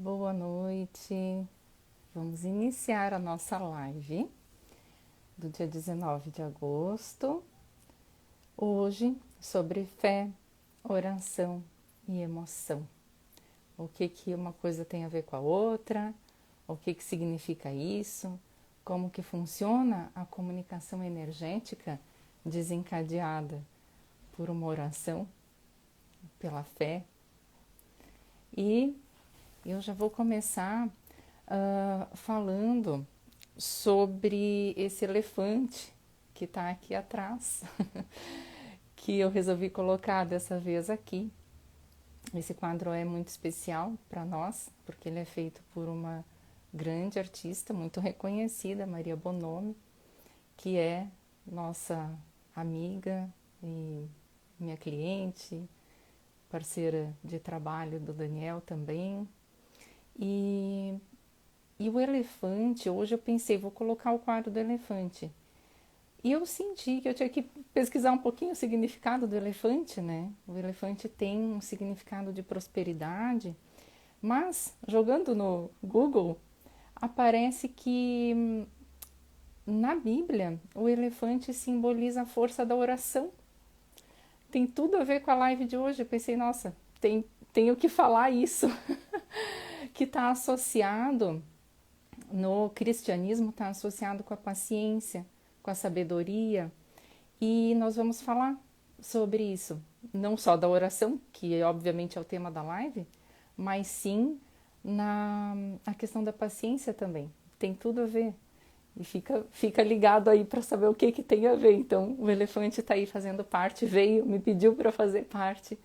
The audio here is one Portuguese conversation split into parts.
Boa noite. Vamos iniciar a nossa live do dia 19 de agosto. Hoje, sobre fé, oração e emoção. O que uma coisa tem a ver com a outra, o que significa isso, como que funciona a comunicação energética desencadeada por uma oração, pela fé. E eu já vou começar falando sobre esse elefante que está aqui atrás, que eu resolvi colocar dessa vez aqui. Esse quadro é muito especial para nós, porque ele é feito por uma grande artista, muito reconhecida, Maria Bonomi, que é nossa amiga e minha cliente, parceira de trabalho do Daniel também. E o elefante, hoje eu pensei, vou colocar o quadro do elefante. E eu senti que eu tinha que pesquisar um pouquinho o significado do elefante, né? O elefante tem um significado de prosperidade, mas jogando no Google, aparece que na Bíblia o elefante simboliza a força da oração. Tem tudo a ver com a live de hoje. Eu pensei, nossa, tenho que falar isso, que está associado no cristianismo, está associado com a paciência, com a sabedoria, e nós vamos falar sobre isso, não só da oração, que obviamente é o tema da live, mas sim na questão da paciência também. Tem tudo a ver. E fica ligado aí para saber o que tem a ver. Então, o elefante está aí fazendo parte, veio, me pediu para fazer parte,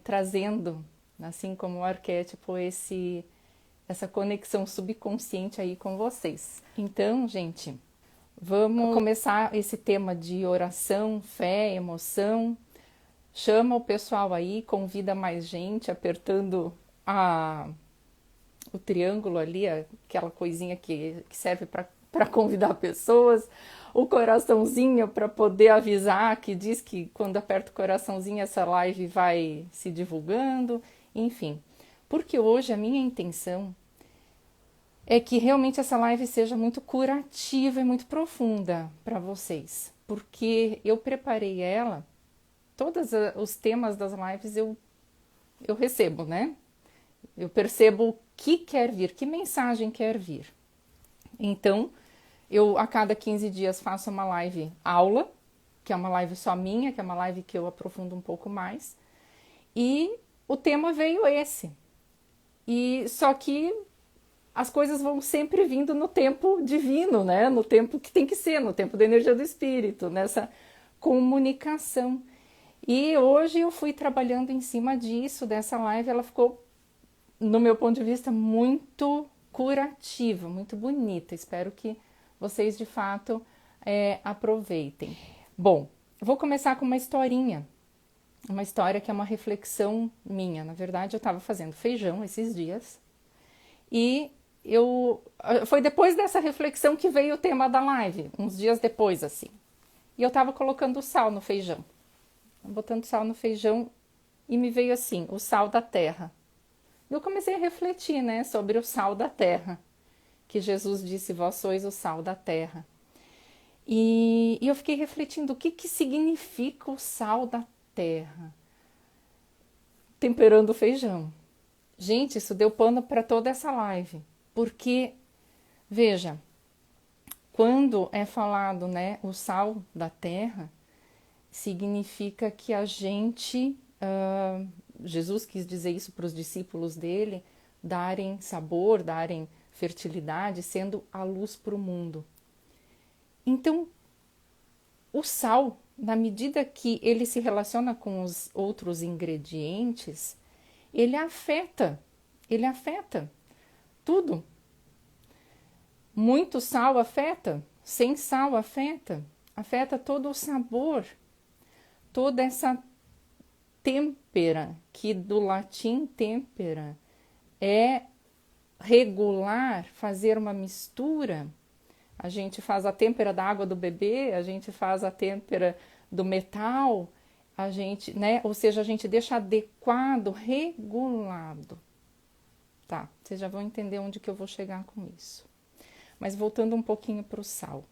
trazendo, assim como o arquétipo, essa conexão subconsciente aí com vocês. Então, gente, vamos começar esse tema de oração, fé, emoção. Chama o pessoal aí, convida mais gente, apertando o triângulo ali, aquela coisinha que serve para convidar pessoas, o coraçãozinho para poder avisar, que diz que quando aperta o coraçãozinho essa live vai se divulgando, enfim. Porque hoje a minha intenção é que realmente essa live seja muito curativa e muito profunda para vocês, porque eu preparei ela, todos os temas das lives eu recebo, né? Eu percebo o que quer vir, que mensagem quer vir. Então, eu a cada 15 dias faço uma live aula, que é uma live só minha, que é uma live que eu aprofundo um pouco mais, e o tema veio esse. E só que as coisas vão sempre vindo no tempo divino, né? No tempo que tem que ser, no tempo da energia do espírito, nessa comunicação. E hoje eu fui trabalhando em cima disso, dessa live, ela ficou, no meu ponto de vista, muito curativa, muito bonita. Espero que vocês, de fato, aproveitem. Bom, vou começar com uma historinha. Uma história que é uma reflexão minha. Na verdade, eu estava fazendo feijão esses dias e foi depois dessa reflexão que veio o tema da live, uns dias depois, assim. E eu estava colocando sal no feijão, botando sal no feijão e me veio assim, o sal da terra. Eu comecei a refletir, né, sobre o sal da terra, que Jesus disse, vós sois o sal da terra. E eu fiquei refletindo o que significa o sal da terra, temperando o feijão. Gente, isso deu pano para toda essa live, porque, veja, quando é falado, né, o sal da terra, significa que a gente, Jesus quis dizer isso para os discípulos dele, darem sabor, darem fertilidade, sendo a luz para o mundo. Então, o sal, na medida que ele se relaciona com os outros ingredientes, ele afeta tudo. Muito sal afeta, sem sal afeta todo o sabor, toda essa têmpera, que do latim têmpera é regular, fazer uma mistura. A gente faz a têmpera da água do bebê, a gente faz a têmpera do metal, a gente, né? Ou seja, a gente deixa adequado, regulado. Tá, vocês já vão entender onde que eu vou chegar com isso. Mas voltando um pouquinho para o sal.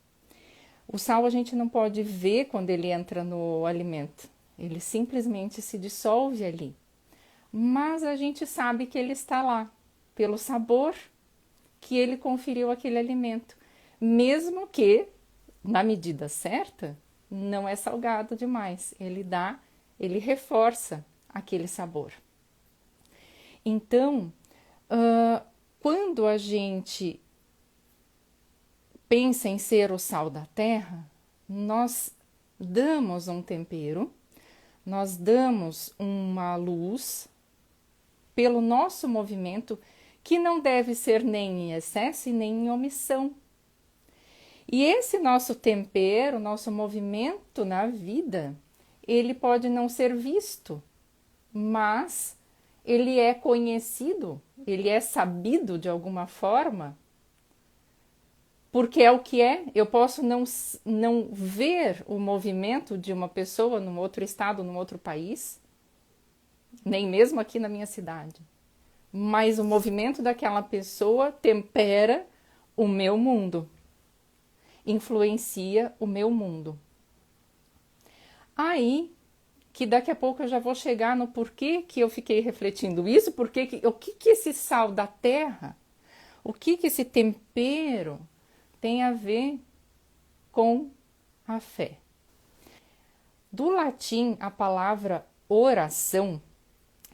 O sal a gente não pode ver quando ele entra no alimento. Ele simplesmente se dissolve ali. Mas a gente sabe que ele está lá, pelo sabor que ele conferiu àquele alimento. Mesmo que, na medida certa, não é salgado demais. Ele reforça aquele sabor. Então, quando a gente pensa em ser o sal da terra, nós damos um tempero, nós damos uma luz pelo nosso movimento, que não deve ser nem em excesso e nem em omissão. E esse nosso tempero, nosso movimento na vida, ele pode não ser visto, mas ele é conhecido, ele é sabido de alguma forma, porque é o que é. Eu posso não ver o movimento de uma pessoa num outro estado, num outro país, nem mesmo aqui na minha cidade, mas o movimento daquela pessoa tempera o meu mundo, influencia o meu mundo. Aí, que daqui a pouco eu já vou chegar no porquê que eu fiquei refletindo isso, o que esse sal da terra, o que esse tempero tem a ver com a fé. Do latim, a palavra oração,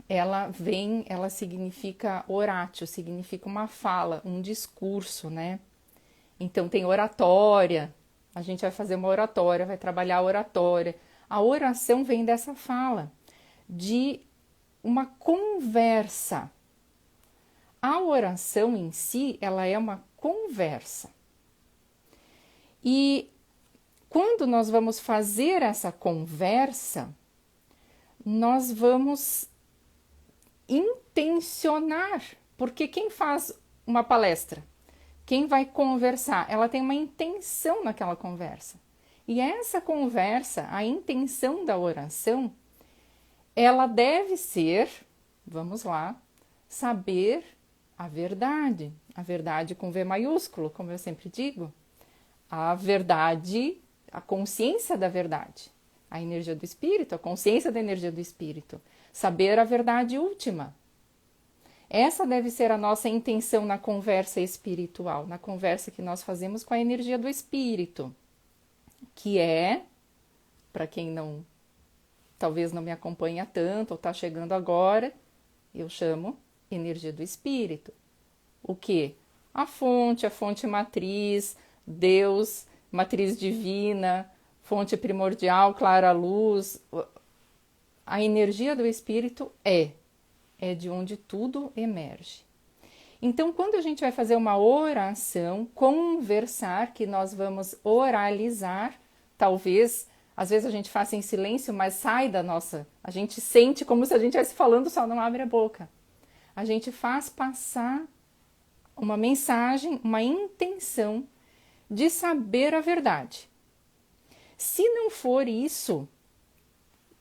ela significa oratio, significa uma fala, um discurso, né? Então tem oratória, a gente vai fazer uma oratória, vai trabalhar a oratória. A oração vem dessa fala, de uma conversa. A oração em si, ela é uma conversa. E quando nós vamos fazer essa conversa, nós vamos intencionar, porque quem faz uma palestra, quem vai conversar, ela tem uma intenção naquela conversa. E essa conversa, a intenção da oração, ela deve ser, vamos lá, saber a verdade com V maiúsculo, como eu sempre digo, a verdade, a consciência da verdade, a energia do espírito, a consciência da energia do espírito, saber a verdade última. Essa deve ser a nossa intenção na conversa espiritual, na conversa que nós fazemos com a energia do espírito, que é, para quem talvez não me acompanha tanto ou está chegando agora, eu chamo energia do espírito. O que? A fonte matriz, Deus, matriz divina, fonte primordial, clara luz. A energia do espírito é de onde tudo emerge. Então, quando a gente vai fazer uma oração, conversar, que nós vamos oralizar, talvez, às vezes a gente faça em silêncio, mas sai da nossa, a gente sente como se a gente estivesse falando, só não abre a boca. A gente faz passar uma mensagem, uma intenção de saber a verdade. Se não for isso,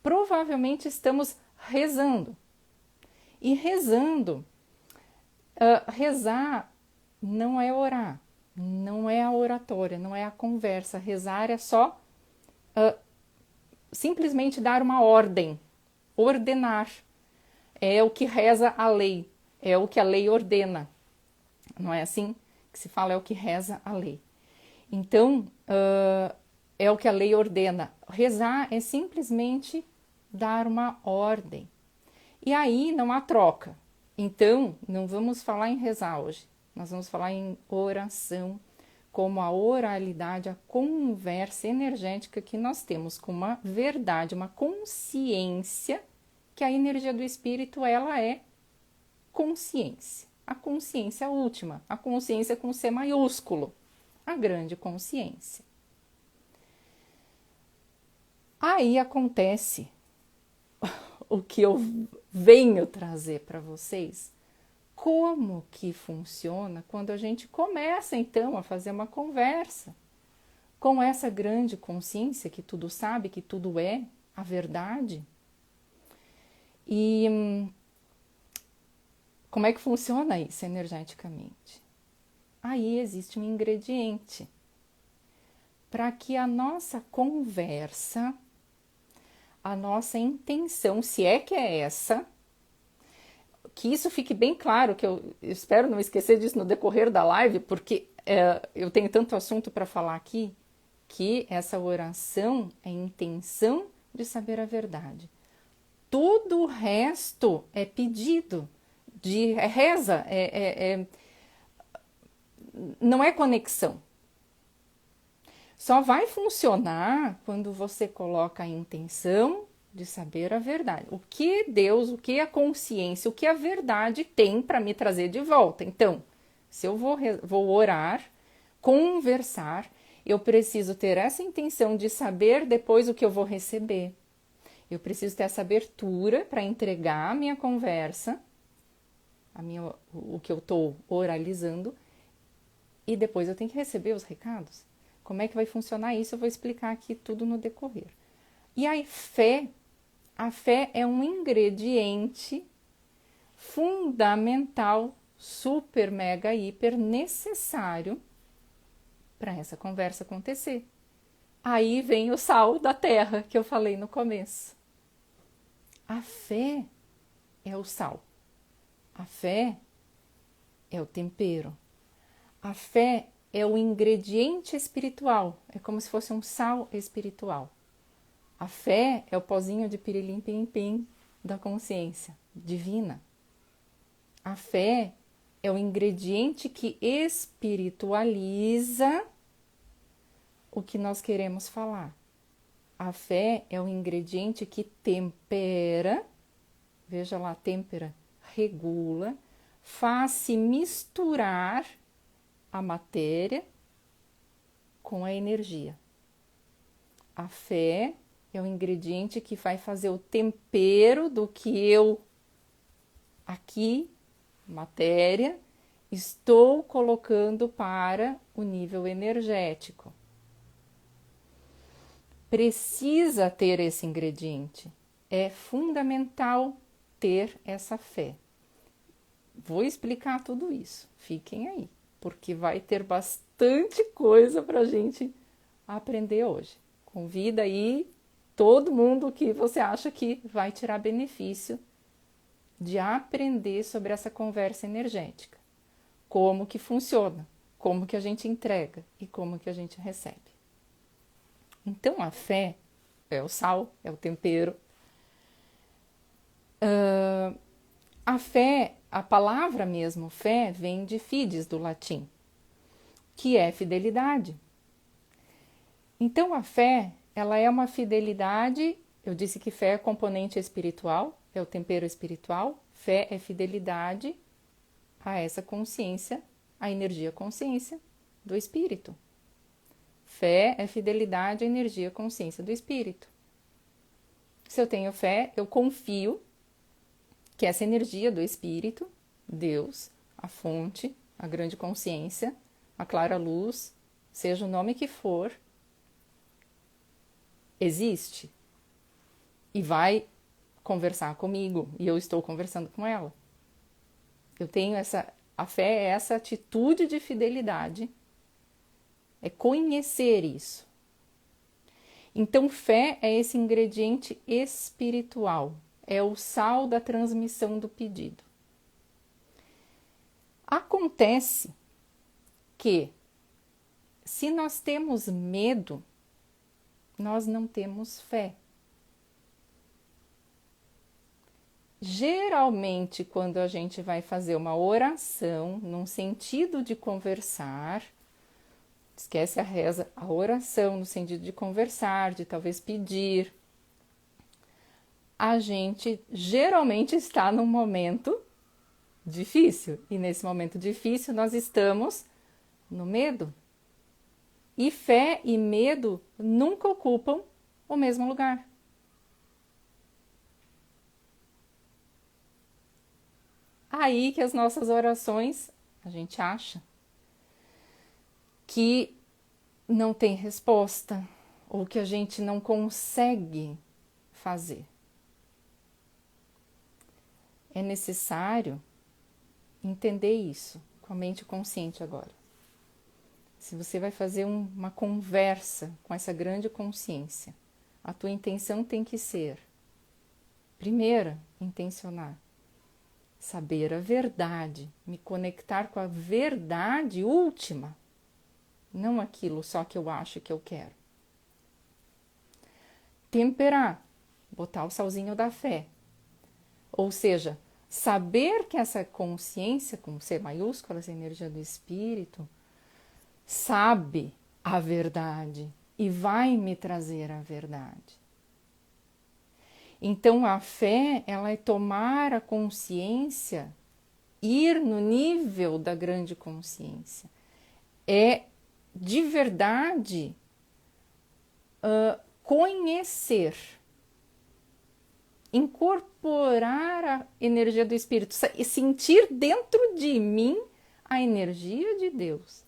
provavelmente estamos rezando. E rezando, rezar não é orar, não é a oratória, não é a conversa. Rezar é só simplesmente dar uma ordem, ordenar. É o que reza a lei, é o que a lei ordena. Não é assim que se fala, é o que reza a lei. Então, é o que a lei ordena. Rezar é simplesmente dar uma ordem. E aí não há troca. Então, não vamos falar em rezar hoje. Nós vamos falar em oração, como a oralidade, a conversa energética que nós temos com uma verdade, uma consciência, que a energia do espírito, ela é consciência. A consciência última, a consciência com C maiúsculo, a grande consciência. Aí acontece o que eu venho trazer para vocês, como que funciona quando a gente começa então a fazer uma conversa com essa grande consciência que tudo sabe, que tudo é a verdade. E Como é que funciona isso energeticamente? Aí existe um ingrediente para que a nossa conversa, a nossa intenção, se é que é essa, que isso fique bem claro, que eu espero não esquecer disso no decorrer da live, porque eu tenho tanto assunto para falar aqui, que essa oração é intenção de saber a verdade. Tudo o resto é pedido, é reza, não é conexão. Só vai funcionar quando você coloca a intenção de saber a verdade. O que Deus, o que a consciência, o que a verdade tem para me trazer de volta. Então, se eu vou orar, conversar, eu preciso ter essa intenção de saber depois o que eu vou receber. Eu preciso ter essa abertura para entregar a minha conversa, o que eu estou oralizando, e depois eu tenho que receber os recados. Como é que vai funcionar isso? Eu vou explicar aqui tudo no decorrer. E a fé é um ingrediente fundamental, super, mega, hiper necessário para essa conversa acontecer. Aí vem o sal da terra que eu falei no começo. A fé é o sal. A fé é o tempero. A fé é o ingrediente espiritual. É como se fosse um sal espiritual. A fé é o pozinho de pirilim pim pim da consciência divina. A fé é o ingrediente que espiritualiza o que nós queremos falar. A fé é o ingrediente que tempera, veja lá, tempera, regula, faz-se misturar a matéria com a energia. A fé é o ingrediente que vai fazer o tempero do que eu, aqui, matéria, estou colocando para o nível energético. Precisa ter esse ingrediente. É fundamental ter essa fé. Vou explicar tudo isso. Fiquem aí, porque vai ter bastante coisa para a gente aprender hoje. Convida aí todo mundo que você acha que vai tirar benefício de aprender sobre essa conversa energética. Como que funciona, como que a gente entrega e como que a gente recebe. Então, a fé é o sal, é o tempero. A fé, a palavra mesmo, fé, vem de fides, do latim, que é fidelidade. Então, a fé, ela é uma fidelidade, eu disse que fé é componente espiritual, é o tempero espiritual, fé é fidelidade a essa consciência, a energia consciência do espírito. Fé é fidelidade à energia consciência do espírito. Se eu tenho fé, eu confio que essa energia do espírito, Deus, a fonte, a grande consciência, a clara luz, seja o nome que for, existe e vai conversar comigo e eu estou conversando com ela. Eu tenho a fé é essa atitude de fidelidade, é conhecer isso. Então, fé é esse ingrediente espiritual, é o sal da transmissão do pedido. Acontece que, se nós temos medo, nós não temos fé. Geralmente, quando a gente vai fazer uma oração, num sentido de conversar, esquece a reza, a oração no sentido de conversar, de talvez pedir, a gente geralmente está num momento difícil. E nesse momento difícil nós estamos no medo. E fé e medo nunca ocupam o mesmo lugar. Aí que as nossas orações, a gente acha que não tem resposta ou que a gente não consegue fazer. É necessário entender isso com a mente consciente agora. Se você vai fazer uma conversa com essa grande consciência, a tua intenção tem que ser, primeira, intencionar, saber a verdade, me conectar com a verdade última, não aquilo só que eu acho que eu quero. Temperar, botar o salzinho da fé, ou seja, saber que essa consciência, com C maiúsculo, essa energia do espírito, sabe a verdade e vai me trazer a verdade. Então a fé, ela é tomar a consciência, ir no nível da grande consciência. É de verdade conhecer, incorporar a energia do Espírito e sentir dentro de mim a energia de Deus.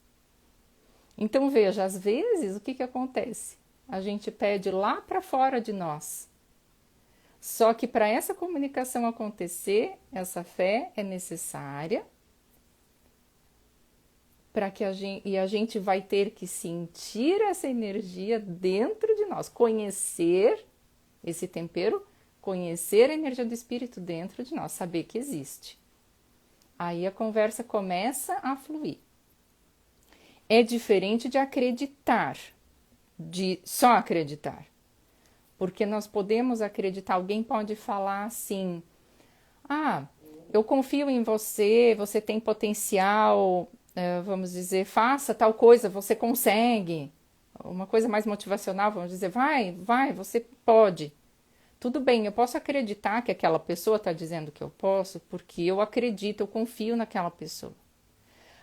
Então veja, às vezes o que acontece? A gente pede lá para fora de nós. Só que para essa comunicação acontecer, essa fé é necessária para que a gente vai ter que sentir essa energia dentro de nós, conhecer esse tempero, conhecer a energia do Espírito dentro de nós, saber que existe. Aí a conversa começa a fluir. É diferente de acreditar, de só acreditar. Porque nós podemos acreditar, alguém pode falar assim, eu confio em você, você tem potencial, vamos dizer, faça tal coisa, você consegue. Uma coisa mais motivacional, vamos dizer, vai, você pode. Tudo bem, eu posso acreditar que aquela pessoa está dizendo que eu posso, porque eu acredito, eu confio naquela pessoa.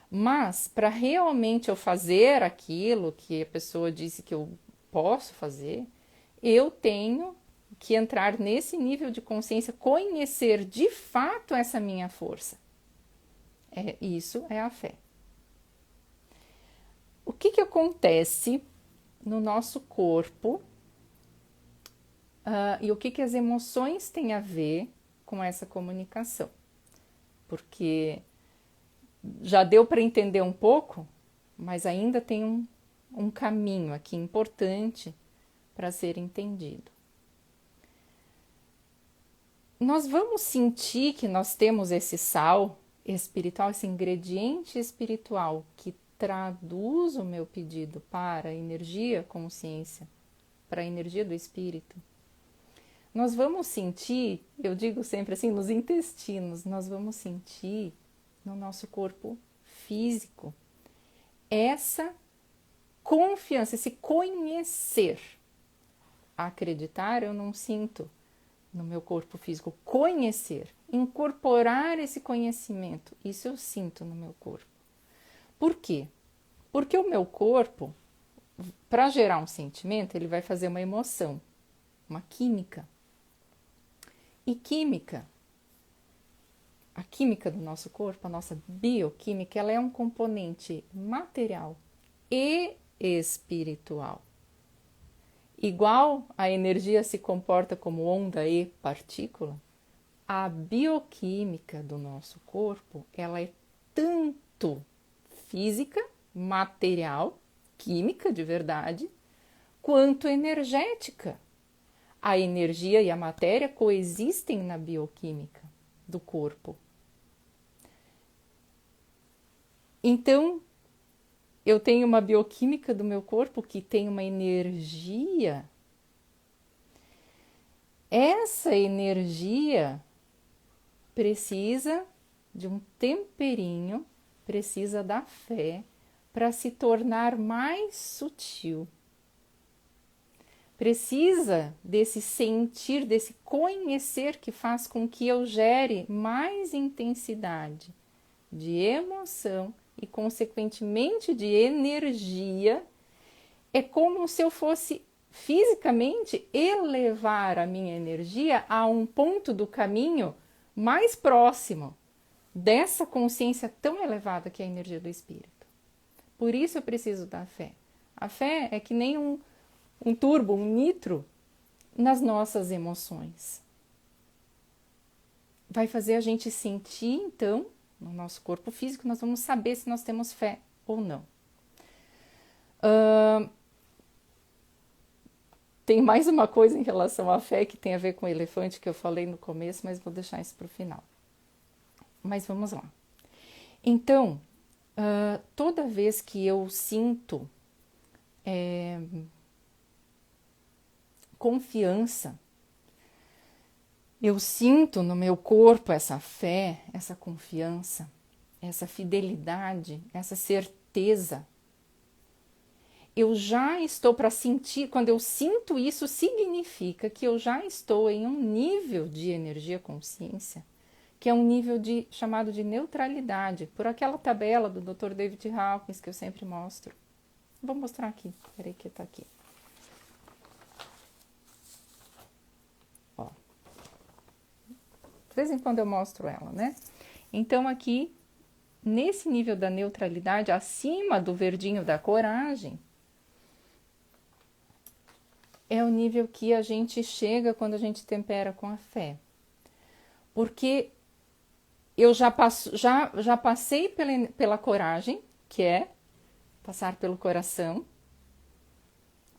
Mas, para realmente eu fazer aquilo que a pessoa disse que eu posso fazer, eu tenho que entrar nesse nível de consciência, conhecer de fato essa minha força. Isso é a fé. O que acontece no nosso corpo e o que as emoções têm a ver com essa comunicação? Porque já deu para entender um pouco, mas ainda tem um caminho aqui importante para ser entendido. Nós vamos sentir que nós temos esse sal espiritual, esse ingrediente espiritual que traduz o meu pedido para a energia consciência, para a energia do espírito. Nós vamos sentir, eu digo sempre assim, nos intestinos, nós vamos sentir no nosso corpo físico essa confiança, esse conhecer. Acreditar eu não sinto no meu corpo físico. Conhecer, incorporar esse conhecimento, isso eu sinto no meu corpo. Por quê? Porque o meu corpo, para gerar um sentimento, ele vai fazer uma emoção, uma química. E química, a química do nosso corpo, a nossa bioquímica, ela é um componente material e espiritual. Igual a energia se comporta como onda e partícula, a bioquímica do nosso corpo, ela é tanto física, material, química de verdade, quanto energética. A energia e a matéria coexistem na bioquímica do corpo. Então, eu tenho uma bioquímica do meu corpo que tem uma energia. Essa energia precisa de um temperinho, precisa da fé para se tornar mais sutil. Precisa desse sentir, desse conhecer que faz com que eu gere mais intensidade de emoção e, consequentemente, de energia. É como se eu fosse fisicamente elevar a minha energia a um ponto do caminho mais próximo dessa consciência tão elevada que é a energia do espírito. Por isso eu preciso da fé. A fé é que nem um turbo, um nitro nas nossas emoções. Vai fazer a gente sentir, então, no nosso corpo físico, nós vamos saber se nós temos fé ou não. Tem mais uma coisa em relação à fé que tem a ver com o elefante que eu falei no começo, mas vou deixar isso para o final. Mas vamos lá. Então, toda vez que eu sinto confiança, eu sinto no meu corpo essa fé, essa confiança, essa fidelidade, essa certeza. Eu já estou para sentir, quando eu sinto isso, significa que eu já estou em um nível de energia consciência, que é um nível chamado de neutralidade, por aquela tabela do Dr. David Hawkins que eu sempre mostro. Vou mostrar aqui, peraí que tá aqui. Ó. De vez em quando eu mostro ela, né? Então aqui, nesse nível da neutralidade, acima do verdinho da coragem, é o nível que a gente chega quando a gente tempera com a fé. Porque eu já passei pela coragem, que é passar pelo coração,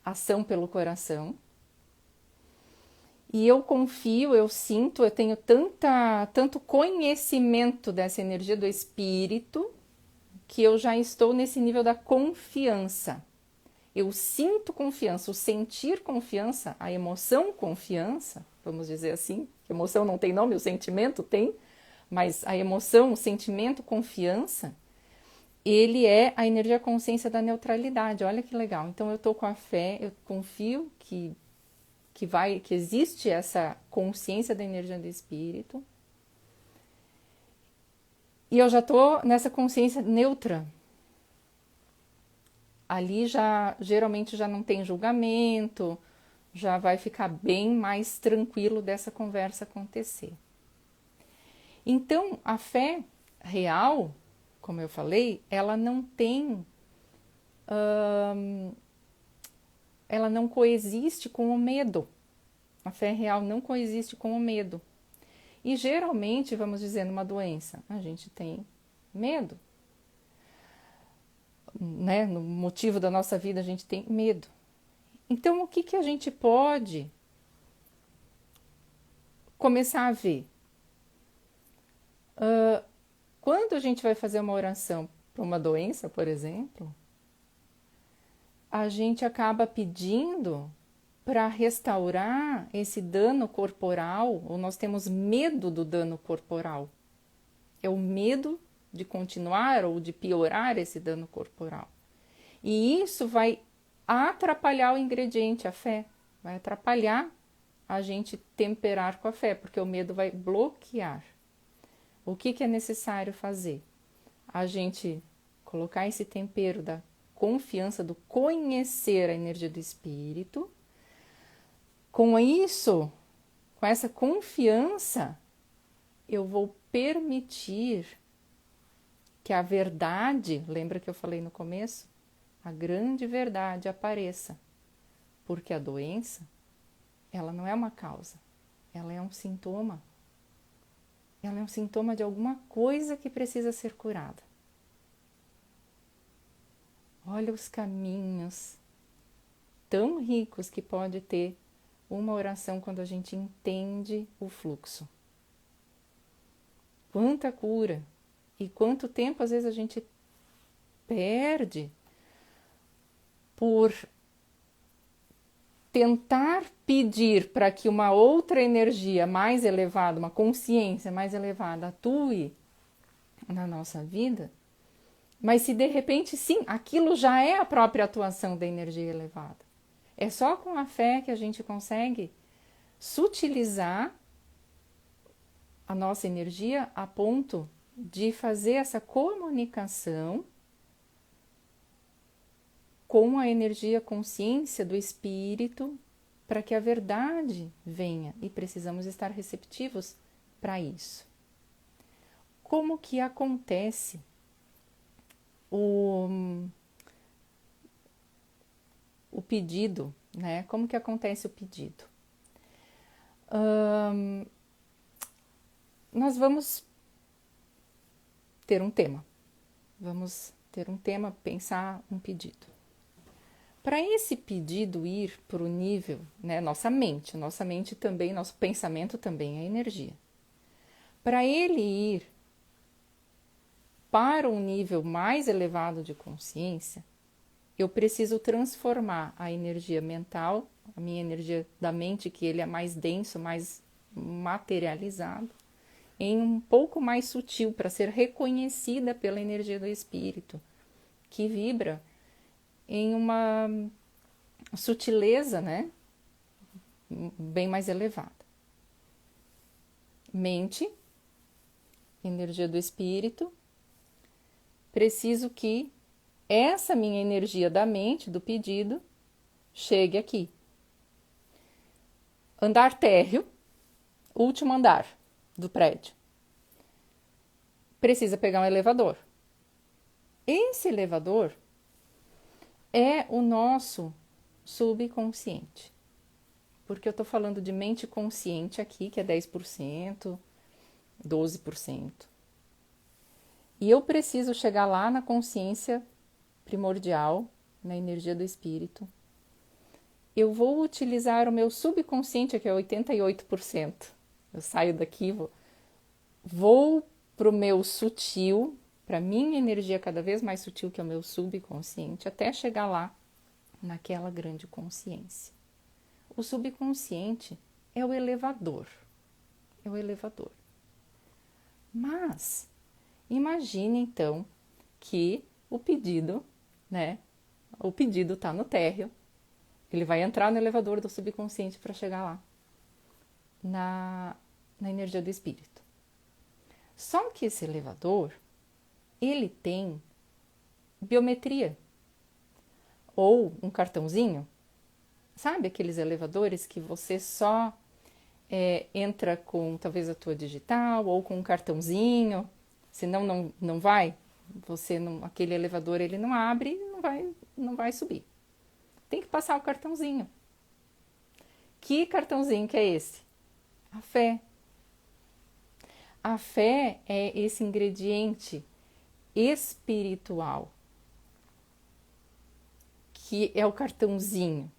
ação pelo coração. E eu confio, eu sinto, eu tenho tanto conhecimento dessa energia do espírito, que eu já estou nesse nível da confiança. Eu sinto confiança, o sentir confiança, a emoção confiança, vamos dizer assim, emoção não tem nome, o sentimento tem, mas a emoção, o sentimento confiança, ele é a energia consciência da neutralidade. Olha que legal. Então eu estou com a fé, eu confio que existe essa consciência da energia do espírito, e eu já estou nessa consciência neutra. Ali geralmente já não tem julgamento, já vai ficar bem mais tranquilo dessa conversa acontecer. Então, a fé real, como eu falei, ela não tem, ela não coexiste com o medo. A fé real não coexiste com o medo. E geralmente, vamos dizer, numa doença, a gente tem medo. Né? No motivo da nossa vida a gente tem medo. Então o que a gente pode começar a ver? Quando a gente vai fazer uma oração para uma doença, por exemplo, a gente acaba pedindo para restaurar esse dano corporal, ou nós temos medo do dano corporal. É o medo de continuar ou de piorar esse dano corporal. E isso vai atrapalhar o ingrediente, a fé. Vai atrapalhar a gente temperar com a fé, porque o medo vai bloquear. O que é necessário fazer? A gente colocar esse tempero da confiança, do conhecer a energia do espírito. Com isso, com essa confiança, eu vou permitir que a verdade, lembra que eu falei no começo? A grande verdade apareça, porque a doença, ela não é uma causa, ela é um sintoma. Ela é um sintoma de alguma coisa que precisa ser curada. Olha os caminhos tão ricos que pode ter uma oração quando a gente entende o fluxo. Quanta cura e quanto tempo às vezes a gente perde por tentar pedir para que uma outra energia mais elevada, uma consciência mais elevada atue na nossa vida, mas se de repente, sim, aquilo já é a própria atuação da energia elevada. É só com a fé que a gente consegue sutilizar a nossa energia a ponto de fazer essa comunicação com a energia consciência do espírito para que a verdade venha, e precisamos estar receptivos para isso. Como que acontece o pedido, né? Como que acontece o pedido? Nós vamos ter um tema. Vamos ter um tema, pensar um pedido. Para esse pedido ir para o nível, né, nossa mente também, nosso pensamento também é energia. Para ele ir para um nível mais elevado de consciência, eu preciso transformar a energia mental, a minha energia da mente, que ele é mais denso, mais materializado, em um pouco mais sutil, para ser reconhecida pela energia do espírito, que vibra em uma sutileza, né, bem mais elevada. Mente, energia do espírito, preciso que essa minha energia da mente, do pedido, chegue aqui. Andar térreo, último andar do prédio. Precisa pegar um elevador. Esse elevador é o nosso subconsciente. Porque eu estou falando de mente consciente aqui, que é 10%, 12%. E eu preciso chegar lá na consciência primordial, na energia do espírito. Eu vou utilizar o meu subconsciente, que é 88%. Eu saio daqui, vou para o meu sutil, para a minha energia cada vez mais sutil, que é o meu subconsciente, até chegar lá naquela grande consciência. O subconsciente é o elevador. É o elevador. Mas imagine então que o pedido, né? O pedido está no térreo. Ele vai entrar no elevador do subconsciente para chegar lá, na energia do espírito. Só que esse elevador, ele tem biometria. Ou um cartãozinho. Sabe aqueles elevadores que você só entra com talvez a tua digital ou com um cartãozinho, senão não vai? Aquele elevador ele não abre e não vai subir. Tem que passar o cartãozinho. Que cartãozinho que é esse? A fé. A fé é esse ingrediente espiritual, que é o cartãozinho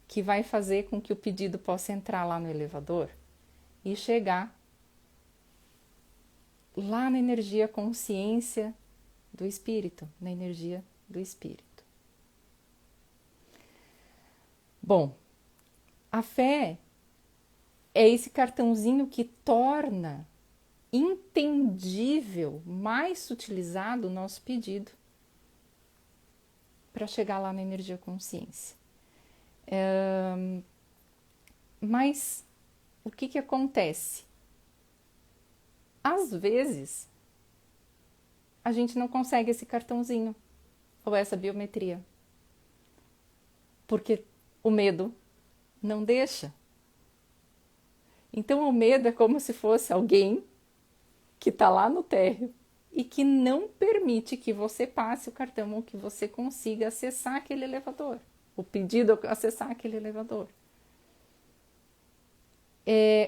que vai fazer com que o pedido possa entrar lá no elevador e chegar lá na energia consciência do espírito, na energia do espírito. Bom, a fé é esse cartãozinho que torna entendível, mais sutilizado o nosso pedido para chegar lá na energia consciência. Mas o que acontece? Às vezes, a gente não consegue esse cartãozinho ou essa biometria, porque o medo não deixa. Então, o medo é como se fosse alguém que está lá no térreo e que não permite que você passe o cartão ou que você consiga acessar aquele elevador. O pedido é acessar aquele elevador.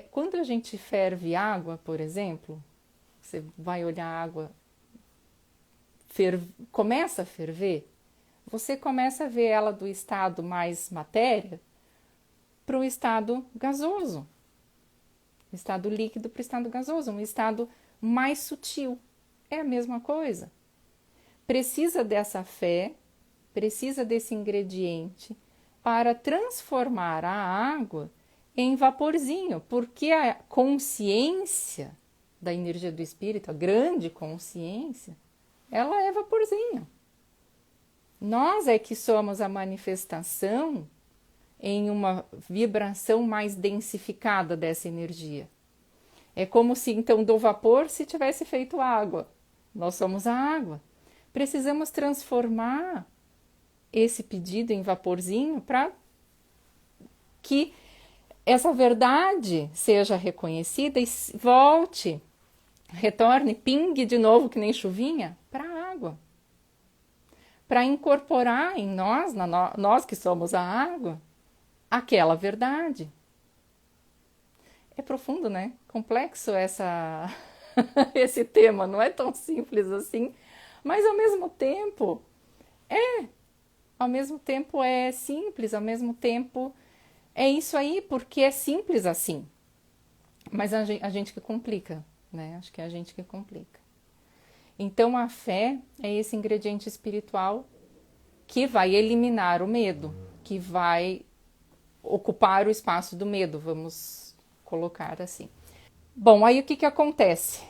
Quando a gente ferve água, por exemplo, você vai olhar a água, começa a ferver, você começa a ver ela do estado mais matéria para o estado gasoso. O estado líquido para o estado gasoso, um estado mais sutil. É a mesma coisa. Precisa dessa fé, precisa desse ingrediente para transformar a água em vaporzinho, porque a consciência da energia do espírito, a grande consciência, ela é vaporzinho. Nós é que somos a manifestação em uma vibração mais densificada dessa energia. É como se então do vapor se tivesse feito água. Nós somos a água. Precisamos transformar esse pedido em vaporzinho para que essa verdade seja reconhecida e volte, retorne, pingue de novo que nem chuvinha para a água. Para incorporar em nós, nós que somos a água, aquela verdade. É profundo, né? Complexo esse tema, não é tão simples assim, mas ao mesmo tempo é simples, ao mesmo tempo é isso aí, porque é simples assim. Mas a gente que complica, né? Acho que é a gente que complica. Então a fé é esse ingrediente espiritual que vai eliminar o medo, que vai ocupar o espaço do medo, vamos colocar assim. Bom, aí o que acontece?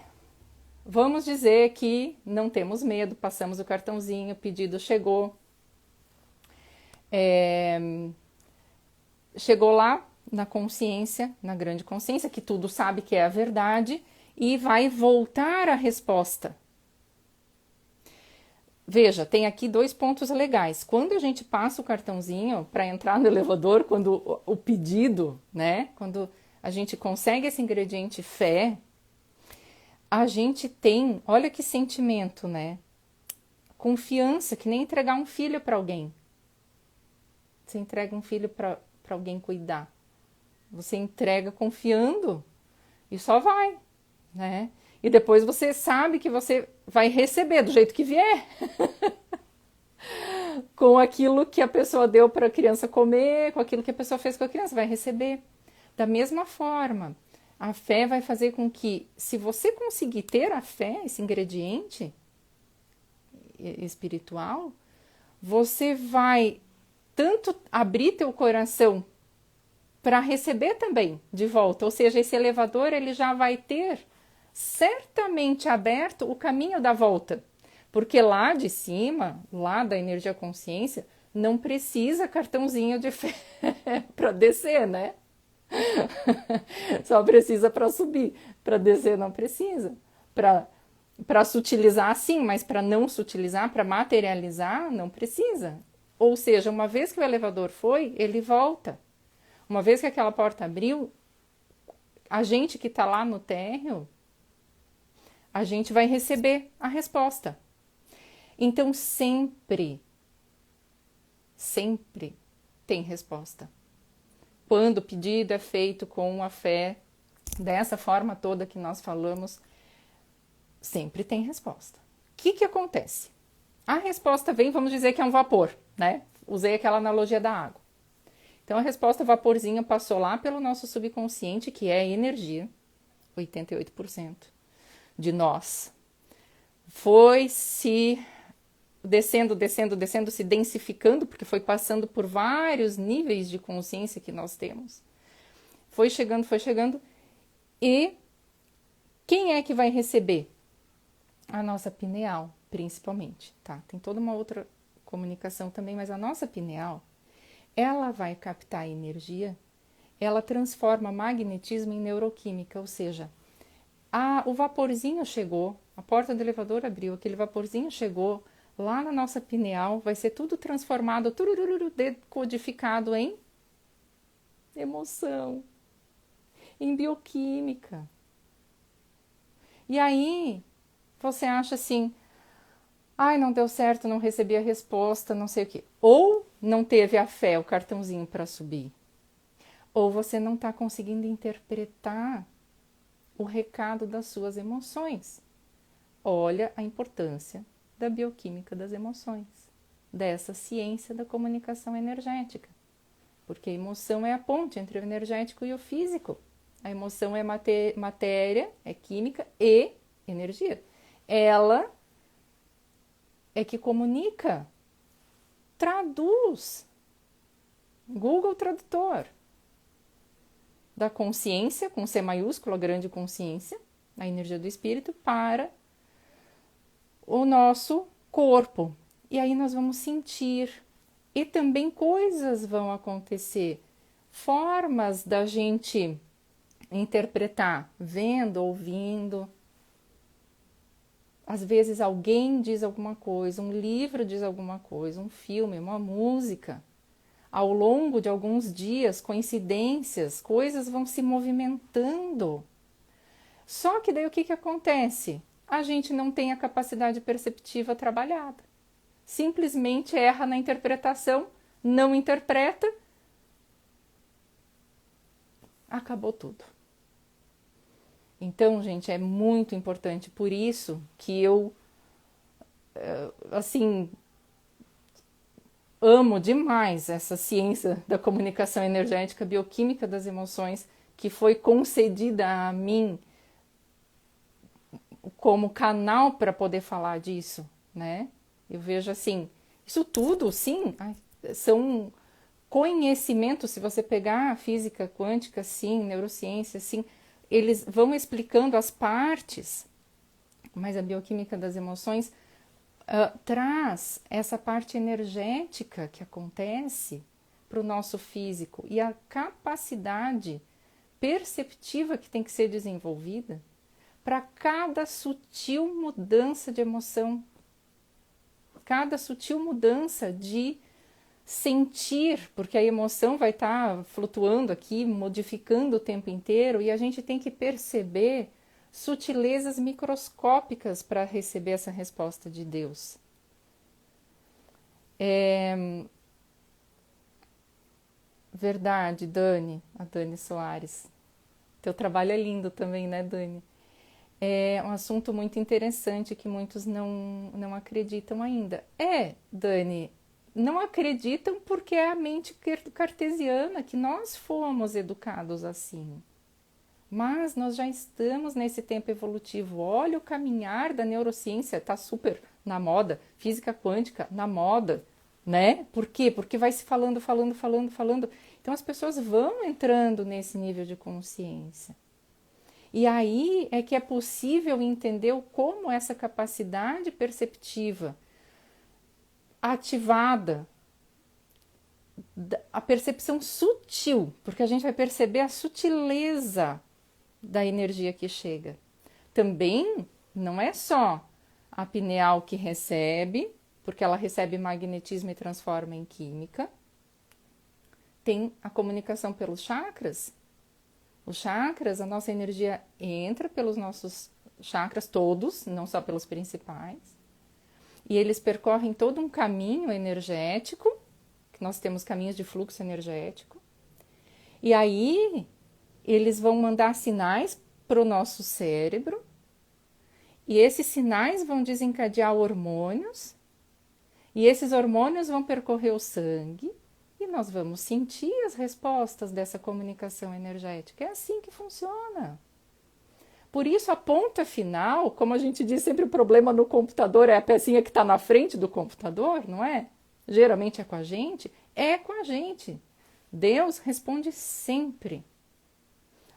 Vamos dizer que não temos medo, passamos o cartãozinho, o pedido chegou. Chegou lá na consciência, na grande consciência, que tudo sabe que é a verdade, e vai voltar a resposta. Veja, tem aqui 2 pontos legais. Quando a gente passa o cartãozinho para entrar no elevador, quando o pedido, né? Quando a gente consegue esse ingrediente fé, a gente tem, olha que sentimento, né? Confiança, que nem entregar um filho para alguém. Você entrega um filho para alguém cuidar. Você entrega confiando e só vai, né? E depois você sabe que você vai receber do jeito que vier. Com aquilo que a pessoa deu para a criança comer, com aquilo que a pessoa fez com a criança, vai receber. Da mesma forma, a fé vai fazer com que, se você conseguir ter a fé, esse ingrediente espiritual, você vai tanto abrir teu coração para receber também de volta. Ou seja, esse elevador ele já vai ter certamente aberto o caminho da volta. Porque lá de cima, lá da energia consciência, não precisa cartãozinho de fé para descer, né? Só precisa para subir. Para descer não precisa. Para sutilizar sim, mas para não sutilizar, para materializar, não precisa. Ou seja, uma vez que o elevador foi, ele volta. Uma vez que aquela porta abriu, a gente que está lá no térreo, a gente vai receber a resposta. Então sempre tem resposta. Quando o pedido é feito com a fé, dessa forma toda que nós falamos, sempre tem resposta. O que acontece? A resposta vem, vamos dizer que é um vapor, né? Usei aquela analogia da água. Então a resposta vaporzinha passou lá pelo nosso subconsciente, que é energia, 88% de nós. Foi se descendo, se densificando, porque foi passando por vários níveis de consciência que nós temos. Foi chegando. E quem é que vai receber? A nossa pineal, principalmente, tá? Tem toda uma outra comunicação também, mas a nossa pineal, ela vai captar a energia, ela transforma magnetismo em neuroquímica, ou seja, o vaporzinho chegou, a porta do elevador abriu, aquele vaporzinho chegou, lá na nossa pineal vai ser tudo transformado, decodificado em emoção, em bioquímica. E aí você acha assim, ai, não deu certo, não recebi a resposta, não sei o quê. Ou não teve a fé, o cartãozinho para subir. Ou você não está conseguindo interpretar o recado das suas emoções. Olha a importância da bioquímica das emoções, dessa ciência da comunicação energética. Porque a emoção é a ponte entre o energético e o físico. A emoção é matéria, é química e energia. Ela é que comunica, traduz. Google Tradutor. Da consciência, com C maiúsculo, a grande consciência, a energia do espírito, para o nosso corpo. E aí nós vamos sentir. E também coisas vão acontecer. Formas da gente interpretar, vendo, ouvindo. Às vezes alguém diz alguma coisa, um livro diz alguma coisa, um filme, uma música. Ao longo de alguns dias, coincidências, coisas vão se movimentando. Só que daí o que acontece? A gente não tem a capacidade perceptiva trabalhada. Simplesmente erra na interpretação, não interpreta, acabou tudo. Então, gente, é muito importante, por isso que eu, assim, amo demais essa ciência da comunicação energética bioquímica das emoções que foi concedida a mim como canal para poder falar disso, né? Eu vejo assim, isso tudo, sim, são conhecimentos. Se você pegar a física quântica, sim, neurociência, sim, eles vão explicando as partes, mas a bioquímica das emoções traz essa parte energética que acontece para o nosso físico e a capacidade perceptiva que tem que ser desenvolvida para cada sutil mudança de emoção, cada sutil mudança de sentir, porque a emoção vai estar flutuando aqui, modificando o tempo inteiro, e a gente tem que perceber sutilezas microscópicas para receber essa resposta de Deus. Verdade, Dani, a Dani Soares. Teu trabalho é lindo também, né, Dani? É um assunto muito interessante que muitos não acreditam ainda. Dani, não acreditam porque é a mente cartesiana, que nós fomos educados assim. Mas nós já estamos nesse tempo evolutivo. Olha o caminhar da neurociência, está super na moda, física quântica na moda, né? Por quê? Porque vai se falando. Então as pessoas vão entrando nesse nível de consciência. E aí é que é possível entender como essa capacidade perceptiva ativada, a percepção sutil, porque a gente vai perceber a sutileza da energia que chega. Também não é só a pineal que recebe, porque ela recebe magnetismo e transforma em química. Tem a comunicação pelos chakras. Os chakras, a nossa energia entra pelos nossos chakras todos, não só pelos principais. E eles percorrem todo um caminho energético, que nós temos caminhos de fluxo energético. E aí eles vão mandar sinais para o nosso cérebro, e esses sinais vão desencadear hormônios, e esses hormônios vão percorrer o sangue, e nós vamos sentir as respostas dessa comunicação energética. É assim que funciona. Por isso, a ponta final, como a gente diz sempre, o problema no computador é a pecinha que está na frente do computador, não é? Geralmente é com a gente. É com a gente. Deus responde sempre.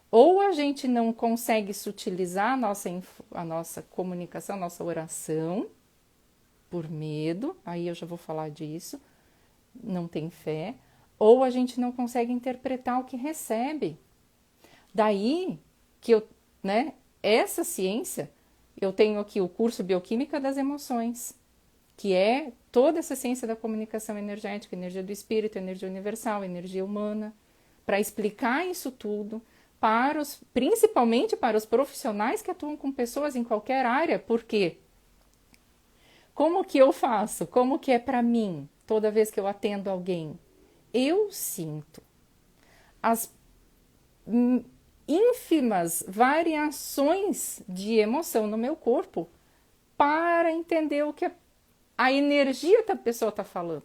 Ou a gente não consegue sutilizar a nossa comunicação, a nossa oração, por medo, aí eu já vou falar disso, não tem fé, ou a gente não consegue interpretar o que recebe. Daí que essa ciência, eu tenho aqui o curso Bioquímica das Emoções, que é toda essa ciência da comunicação energética, energia do espírito, energia universal, energia humana, para explicar isso tudo, principalmente para os profissionais que atuam com pessoas em qualquer área, porque como que eu faço? Como que é para mim, toda vez que eu atendo alguém? Eu sinto as ínfimas variações de emoção no meu corpo para entender o que a energia da pessoa está falando.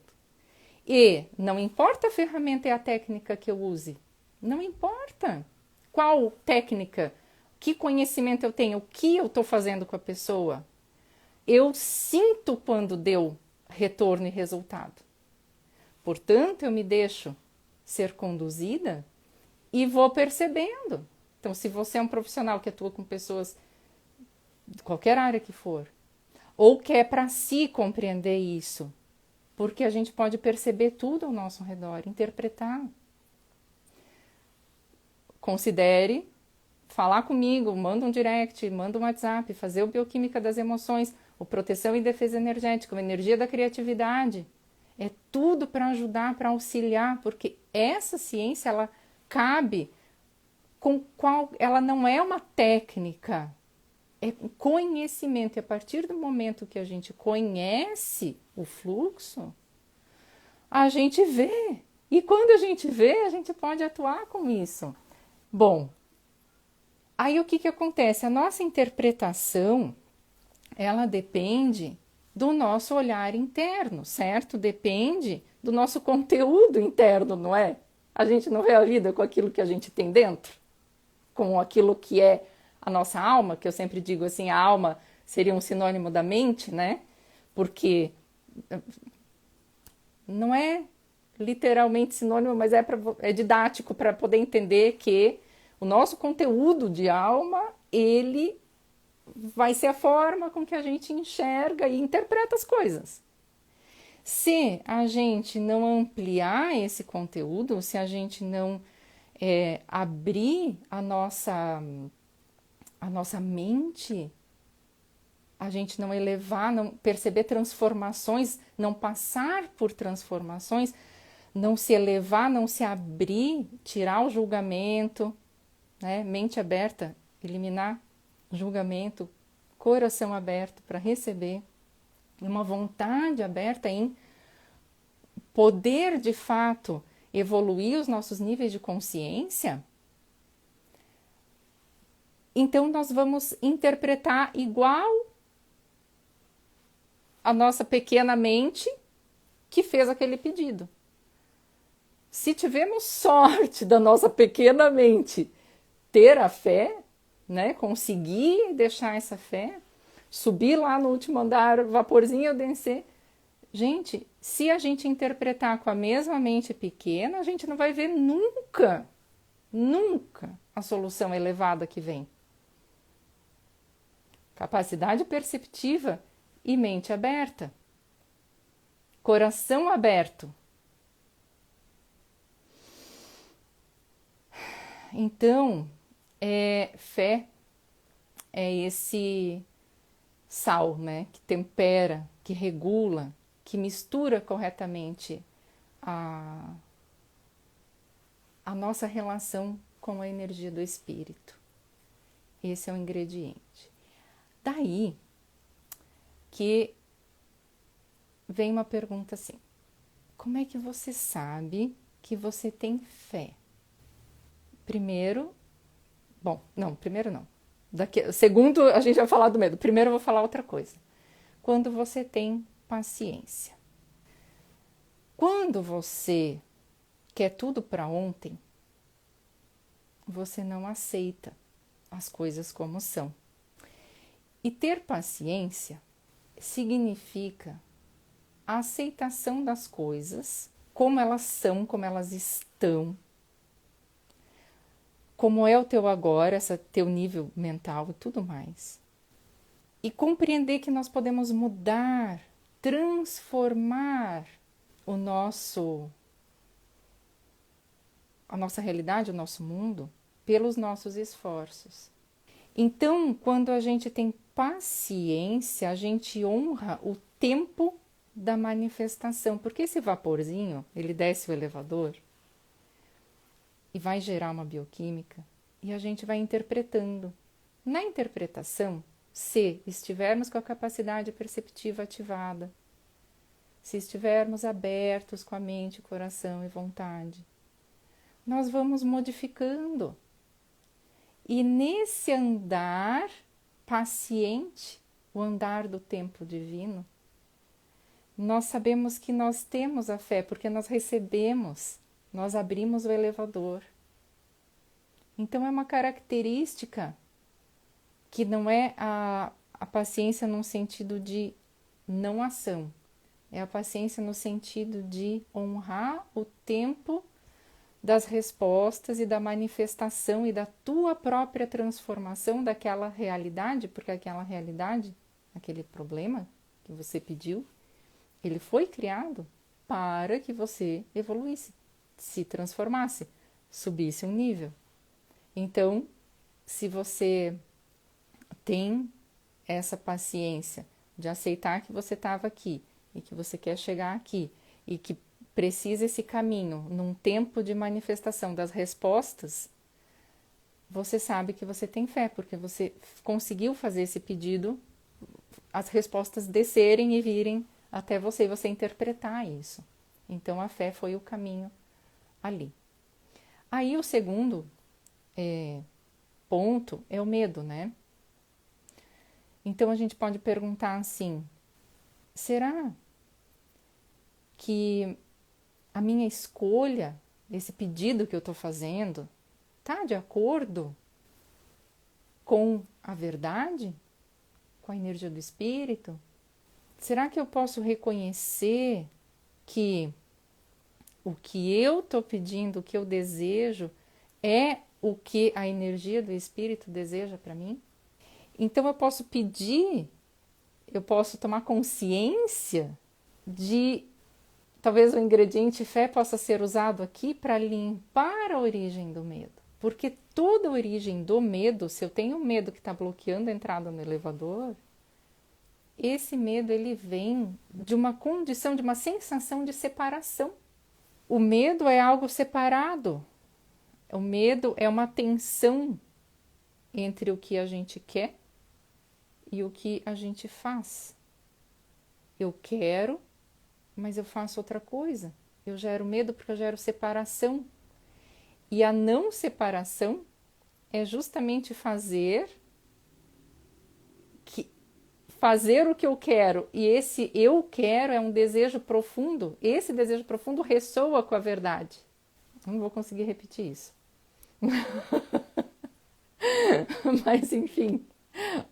E não importa a ferramenta e a técnica que eu use, não importa qual técnica, que conhecimento eu tenho, o que eu estou fazendo com a pessoa, eu sinto quando deu retorno e resultado. Portanto, eu me deixo ser conduzida e vou percebendo. Então, se você é um profissional que atua com pessoas de qualquer área que for, ou quer para si compreender isso, porque a gente pode perceber tudo ao nosso redor, interpretar. Considere falar comigo, manda um direct, manda um WhatsApp, fazer o Bioquímica das Emoções, o Proteção e Defesa Energética, a Energia da Criatividade. É tudo para ajudar, para auxiliar, porque essa ciência, ela cabe ela não é uma técnica, é conhecimento. E a partir do momento que a gente conhece o fluxo, a gente vê. E quando a gente vê, a gente pode atuar com isso. Bom, Aí o que que acontece? A nossa interpretação, ela depende do nosso olhar interno, certo? Depende do nosso conteúdo interno, não é? A gente não vê a vida com aquilo que a gente tem dentro, com aquilo que é a nossa alma, que eu sempre digo assim, a alma seria um sinônimo da mente, né? Porque não é literalmente sinônimo, mas é didático para poder entender que o nosso conteúdo de alma, ele vai ser a forma com que a gente enxerga e interpreta as coisas. Se a gente não ampliar esse conteúdo, se a gente não abrir a nossa mente, a gente não elevar, não perceber transformações, não passar por transformações, não se elevar, não se abrir, tirar o julgamento, né? Mente aberta, eliminar julgamento, coração aberto para receber, uma vontade aberta em poder de fato evoluir os nossos níveis de consciência, então nós vamos interpretar igual a nossa pequena mente que fez aquele pedido. Se tivermos sorte da nossa pequena mente ter a fé, né, conseguir deixar essa fé, subir lá no último andar, vaporzinho descer. Gente, se a gente interpretar com a mesma mente pequena, a gente não vai ver nunca, nunca a solução elevada que vem. Capacidade perceptiva e mente aberta. Coração aberto. Então, fé é esse sal, né, que tempera, que regula, que mistura corretamente a nossa relação com a energia do espírito. Esse é o ingrediente. Daí que vem uma pergunta assim: como é que você sabe que você tem fé? Primeiro não. Segundo, a gente vai falar do medo. Primeiro eu vou falar outra coisa. Quando você tem paciência. Quando você quer tudo para ontem, você não aceita as coisas como são. E ter paciência significa a aceitação das coisas como elas são, como elas estão, como é o teu agora, teu nível mental e tudo mais. E compreender que nós podemos mudar, transformar a nossa realidade, o nosso mundo, pelos nossos esforços. Então, quando a gente tem paciência, a gente honra o tempo da manifestação, porque esse vaporzinho, ele desce o elevador e vai gerar uma bioquímica e a gente vai interpretando. Na interpretação, se estivermos com a capacidade perceptiva ativada, se estivermos abertos com a mente, coração e vontade, nós vamos modificando. E nesse andar paciente, o andar do tempo divino, nós sabemos que nós temos a fé, porque nós recebemos, nós abrimos o elevador. Então é uma característica que não é a paciência no sentido de não ação, é a paciência no sentido de honrar o tempo das respostas e da manifestação e da tua própria transformação daquela realidade, porque aquela realidade, aquele problema que você pediu, ele foi criado para que você evoluísse, se transformasse, subisse um nível. Então, se você tem essa paciência de aceitar que você estava aqui e que você quer chegar aqui e que precisa esse caminho num tempo de manifestação das respostas, você sabe que você tem fé, porque você conseguiu fazer esse pedido, as respostas descerem e virem até você e você interpretar isso. Então a fé foi o caminho ali. Aí o segundo ponto é o medo, né? Então a gente pode perguntar assim: será que a minha escolha, esse pedido que eu estou fazendo, está de acordo com a verdade? Com a energia do espírito? Será que eu posso reconhecer que o que eu estou pedindo, o que eu desejo, é o que a energia do espírito deseja para mim? Então eu posso pedir, eu posso tomar consciência de talvez o ingrediente fé possa ser usado aqui para limpar a origem do medo. Porque toda a origem do medo, se eu tenho medo que está bloqueando a entrada no elevador, esse medo ele vem de uma condição, de uma sensação de separação. O medo é algo separado. O medo é uma tensão entre o que a gente quer e o que a gente faz. Eu quero, mas eu faço outra coisa. Eu gero medo porque eu gero separação. E a não separação é justamente fazer o que eu quero. E esse eu quero é um desejo profundo. Esse desejo profundo ressoa com a verdade. Não vou conseguir repetir isso. Mas enfim,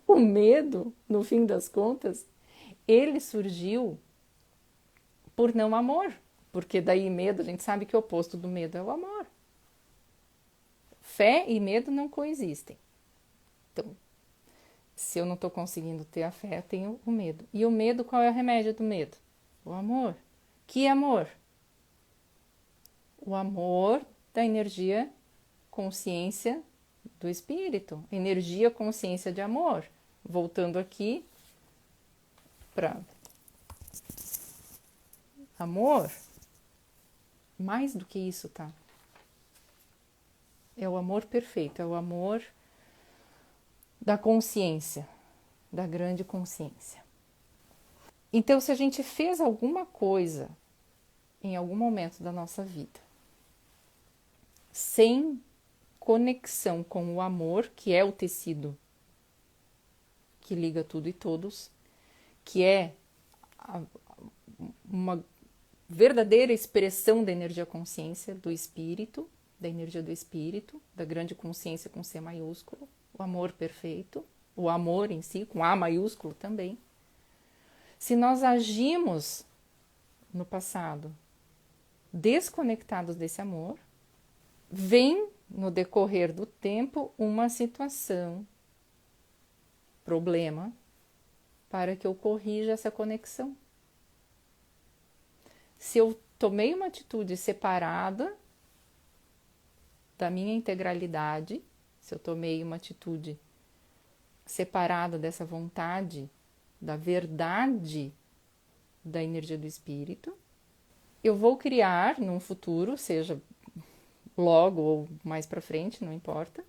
o medo, no fim das contas, ele surgiu por não amor. Porque daí medo, a gente sabe que o oposto do medo é o amor. Fé e medo não coexistem. Então, se eu não estou conseguindo ter a fé, eu tenho o medo. E o medo, qual é o remédio do medo? O amor. Que amor? O amor da energia, consciência do espírito. Energia, consciência de amor. Voltando aqui para amor. Mais do que isso, tá? É o amor perfeito, é o amor da consciência, da grande consciência. Então, se a gente fez alguma coisa em algum momento da nossa vida sem conexão com o amor, que é o tecido que liga tudo e todos, que é uma verdadeira expressão da energia consciência do espírito, da energia do espírito, da grande consciência com C maiúsculo, o amor perfeito, o amor em si, com A maiúsculo também. Se nós agimos no passado desconectados desse amor, vem no decorrer do tempo uma situação, problema, para que eu corrija essa conexão. Se eu tomei uma atitude separada da minha integralidade, se eu tomei uma atitude separada dessa vontade, da verdade da energia do espírito, eu vou criar num futuro, seja logo ou mais para frente, não importa,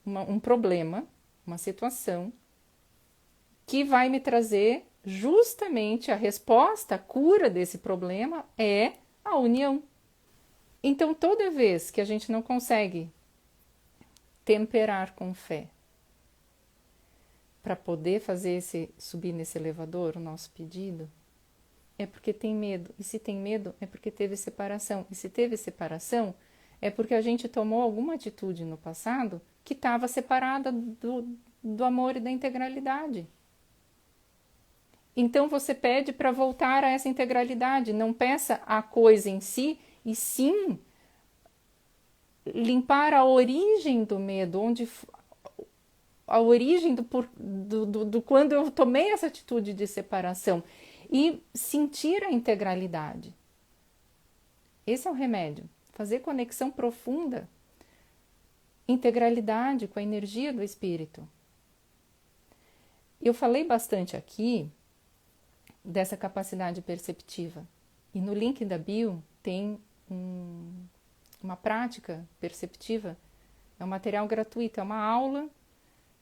um problema, uma situação que vai me trazer justamente a resposta, a cura desse problema é a união. Então, toda vez que a gente não consegue temperar com fé para poder fazer subir nesse elevador o nosso pedido, é porque tem medo. E se tem medo, é porque teve separação. E se teve separação, é porque a gente tomou alguma atitude no passado que estava separada do amor e da integralidade. Então você pede para voltar a essa integralidade. Não peça a coisa em si, e sim limpar a origem do medo, a origem do quando eu tomei essa atitude de separação e sentir a integralidade. Esse é o remédio. Fazer conexão profunda, integralidade com a energia do espírito. Eu falei bastante aqui dessa capacidade perceptiva. E no link da bio tem uma prática perceptiva. É um material gratuito, é uma aula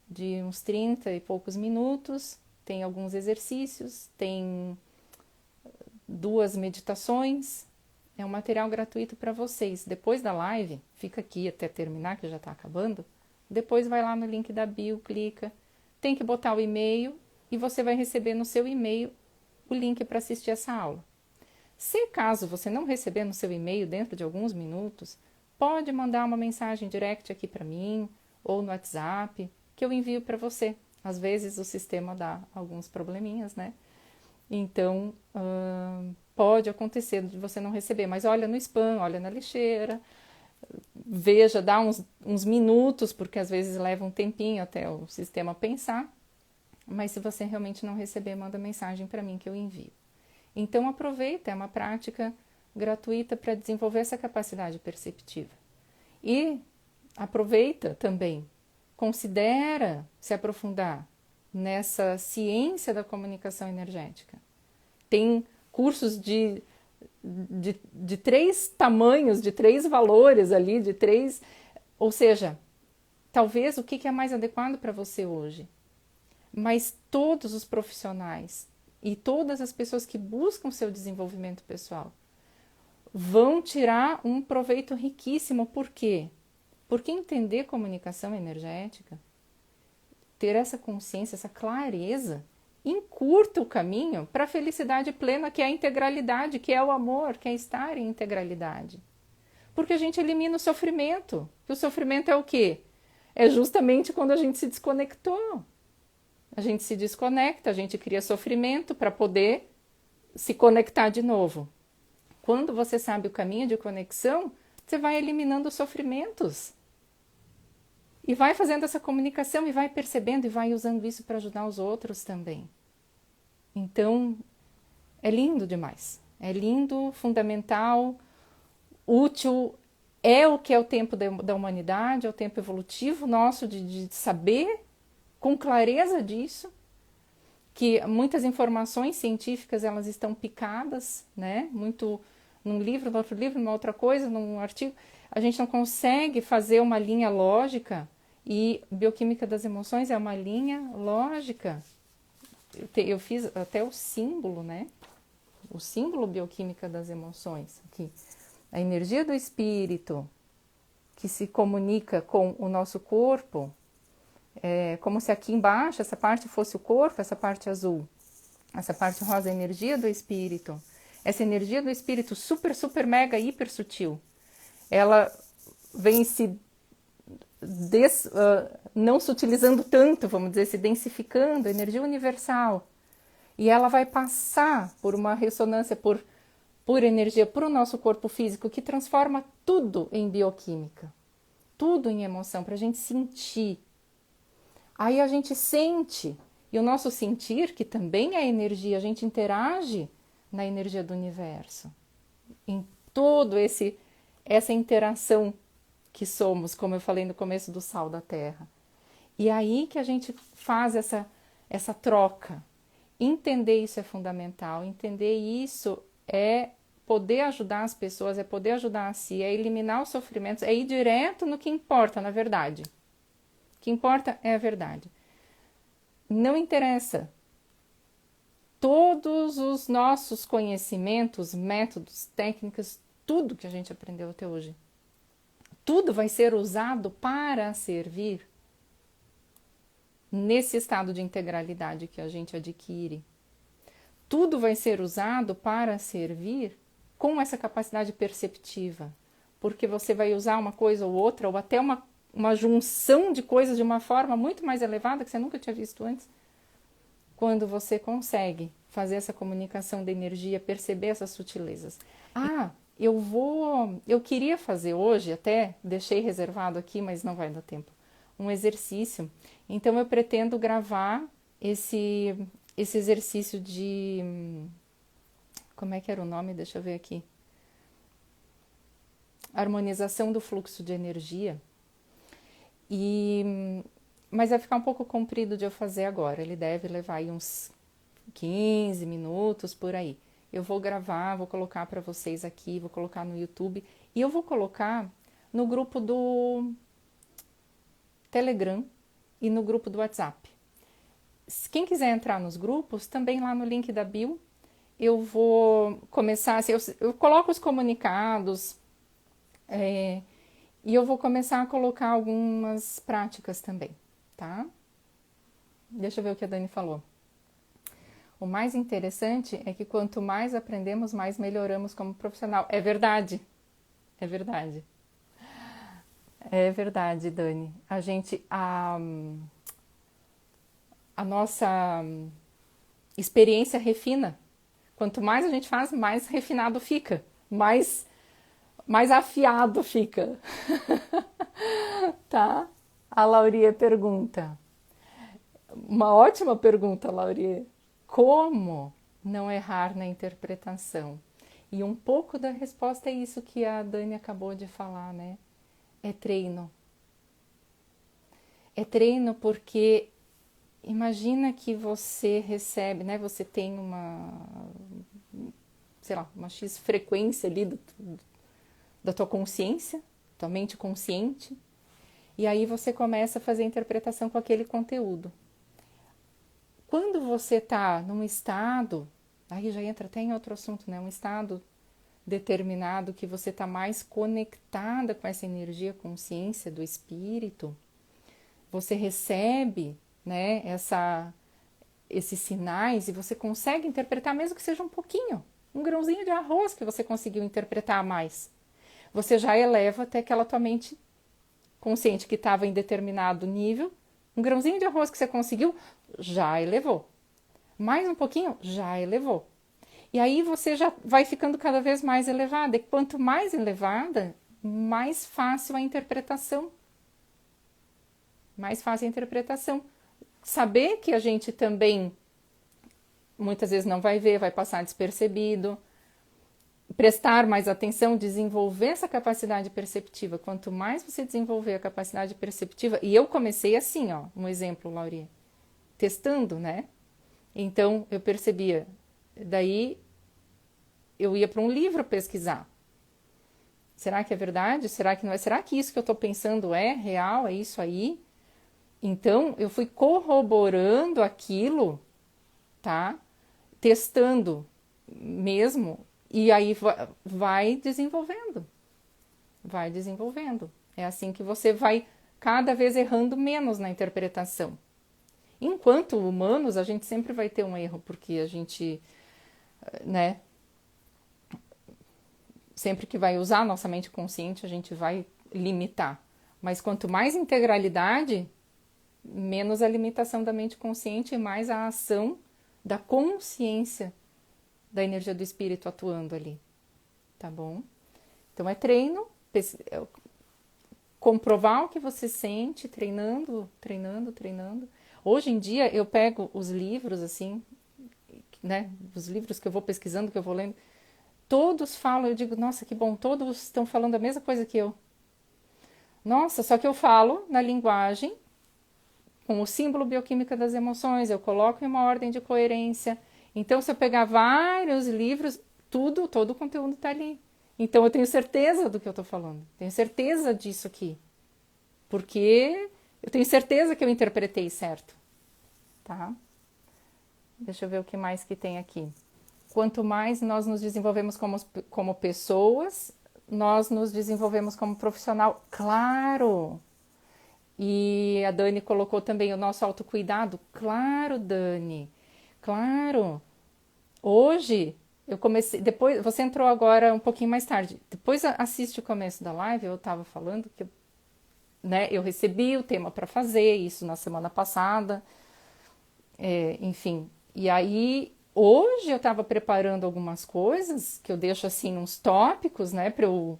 de uns 30 e poucos minutos, tem alguns exercícios, tem 2 meditações, é um material gratuito para vocês. Depois da live, fica aqui até terminar, que já está acabando, Depois vai lá no link da bio, clica. Tem que botar o e-mail e você vai receber no seu e-mail o link para assistir essa aula. Se caso você não receber no seu e-mail dentro de alguns minutos, pode mandar uma mensagem direct aqui para mim ou no WhatsApp que eu envio para você. Às vezes o sistema dá alguns probleminhas, né? Então, pode acontecer de você não receber, mas olha no spam, olha na lixeira, veja, dá uns minutos, porque às vezes leva um tempinho até o sistema pensar, mas se você realmente não receber, manda mensagem para mim que eu envio. Então aproveita, é uma prática gratuita para desenvolver essa capacidade perceptiva. E aproveita também, considera se aprofundar nessa ciência da comunicação energética. Tem cursos de 3 tamanhos, de 3 valores ali, de 3... Ou seja, talvez o que é mais adequado para você hoje. Mas todos os profissionais e todas as pessoas que buscam seu desenvolvimento pessoal vão tirar um proveito riquíssimo. Por quê? Porque entender comunicação energética, ter essa consciência, essa clareza, encurta o caminho para a felicidade plena, que é a integralidade, que é o amor, que é estar em integralidade. Porque a gente elimina o sofrimento. E o sofrimento é o quê? É justamente quando a gente se desconectou. A gente se desconecta, a gente cria sofrimento para poder se conectar de novo. Quando você sabe o caminho de conexão, você vai eliminando os sofrimentos. E vai fazendo essa comunicação e vai percebendo e vai usando isso para ajudar os outros também. Então, é lindo demais. É lindo, fundamental, útil, é o que é o tempo da humanidade, é o tempo evolutivo nosso de saber com clareza disso, que muitas informações científicas elas estão picadas, né? Muito num livro, no outro livro, numa outra coisa, num artigo. A gente não consegue fazer uma linha lógica. E bioquímica das emoções é uma linha lógica. Eu fiz até o símbolo, né? O símbolo bioquímica das emoções. Aqui. A energia do espírito que se comunica com o nosso corpo, como se aqui embaixo essa parte fosse o corpo, essa parte azul. Essa parte rosa é a energia do espírito. Essa energia do espírito super, super, mega, hiper sutil. Ela vem se não se utilizando tanto, vamos dizer, se densificando, energia universal. E ela vai passar por uma ressonância, por energia para o nosso corpo físico, que transforma tudo em bioquímica, tudo em emoção, para a gente sentir. Aí a gente sente, e o nosso sentir, que também é energia, a gente interage na energia do universo, em todo essa interação que somos, como eu falei no começo do sal da terra. E aí que a gente faz essa troca. Entender isso é fundamental, entender isso é poder ajudar as pessoas, é poder ajudar a si, é eliminar os sofrimentos, é ir direto no que importa, na verdade. O que importa é a verdade. Não interessa. Todos os nossos conhecimentos, métodos, técnicas, tudo que a gente aprendeu até hoje, tudo vai ser usado para servir nesse estado de integralidade que a gente adquire. Tudo vai ser usado para servir com essa capacidade perceptiva, porque você vai usar uma coisa ou outra, ou até uma junção de coisas de uma forma muito mais elevada que você nunca tinha visto antes, quando você consegue fazer essa comunicação da energia, perceber essas sutilezas. Eu queria fazer hoje, até deixei reservado aqui, mas não vai dar tempo, um exercício. Então eu pretendo gravar esse exercício de... Como é que era o nome? Deixa eu ver aqui. Harmonização do fluxo de energia. Mas vai ficar um pouco comprido de eu fazer agora. Ele deve levar aí uns 15 minutos por aí. Eu vou gravar, vou colocar para vocês aqui, vou colocar no YouTube e eu vou colocar no grupo do Telegram e no grupo do WhatsApp. Quem quiser entrar nos grupos, também lá no link da bio, eu vou começar, assim, eu coloco os comunicados E eu vou começar a colocar algumas práticas também, tá? Deixa eu ver o que a Dani falou. O mais interessante é que quanto mais aprendemos, mais melhoramos como profissional. É verdade, é verdade. É verdade, Dani. A nossa experiência refina. Quanto mais a gente faz, mais refinado fica, mais afiado fica, tá? A Laurie pergunta, uma ótima pergunta, Laurie. Como não errar na interpretação? E um pouco da resposta é isso que a Dani acabou de falar, né? É treino. É treino porque imagina que você recebe, né? Você tem sei lá, uma X frequência ali da tua consciência, tua mente consciente, e aí você começa a fazer a interpretação com aquele conteúdo. Quando você está num estado, aí já entra até em outro assunto, né? Um estado determinado que você está mais conectada com essa energia, consciência do espírito, você recebe, né, esses sinais e você consegue interpretar, mesmo que seja um pouquinho, um grãozinho de arroz que você conseguiu interpretar mais. Você já eleva até aquela tua mente consciente que estava em determinado nível, um grãozinho de arroz que você conseguiu, já elevou. Mais um pouquinho, já elevou. E aí você já vai ficando cada vez mais elevada. E quanto mais elevada, mais fácil a interpretação. Mais fácil a interpretação. Saber que a gente também muitas vezes não vai ver, vai passar despercebido. Prestar mais atenção, desenvolver essa capacidade perceptiva. Quanto mais você desenvolver a capacidade perceptiva, e eu comecei assim, ó, um exemplo, Laurie, testando, né? Então eu percebia, daí eu ia para um livro pesquisar. Será que é verdade? Será que não é? Será que isso que eu estou pensando é real? É isso aí? Então eu fui corroborando aquilo, tá? Testando mesmo. E aí vai desenvolvendo. Vai desenvolvendo. É assim que você vai cada vez errando menos na interpretação. Enquanto humanos, a gente sempre vai ter um erro, porque a gente, né, sempre que vai usar a nossa mente consciente, a gente vai limitar. Mas quanto mais integralidade, menos a limitação da mente consciente e mais a ação da consciência da energia do espírito atuando ali, tá bom? Então é treino, comprovar o que você sente, treinando. Hoje em dia eu pego os livros assim, né, os livros que eu vou pesquisando, que eu vou lendo, todos falam, eu digo, nossa, que bom, todos estão falando a mesma coisa que eu. Nossa, só que eu falo na linguagem, com o símbolo bioquímica das emoções, eu coloco em uma ordem de coerência. Então, se eu pegar vários livros, todo o conteúdo está ali. Então, eu tenho certeza do que eu estou falando. Tenho certeza disso aqui. Porque eu tenho certeza que eu interpretei certo. Tá? Deixa eu ver o que mais que tem aqui. Quanto mais nós nos desenvolvemos como pessoas, nós nos desenvolvemos como profissional. Claro! E a Dani colocou também o nosso autocuidado. Claro, Dani. Claro. Hoje eu comecei, depois você entrou agora um pouquinho mais tarde. Depois assiste o começo da live, eu estava falando que, né, eu recebi o tema para fazer isso na semana passada. Enfim, e aí hoje eu estava preparando algumas coisas que eu deixo assim uns tópicos, né, para eu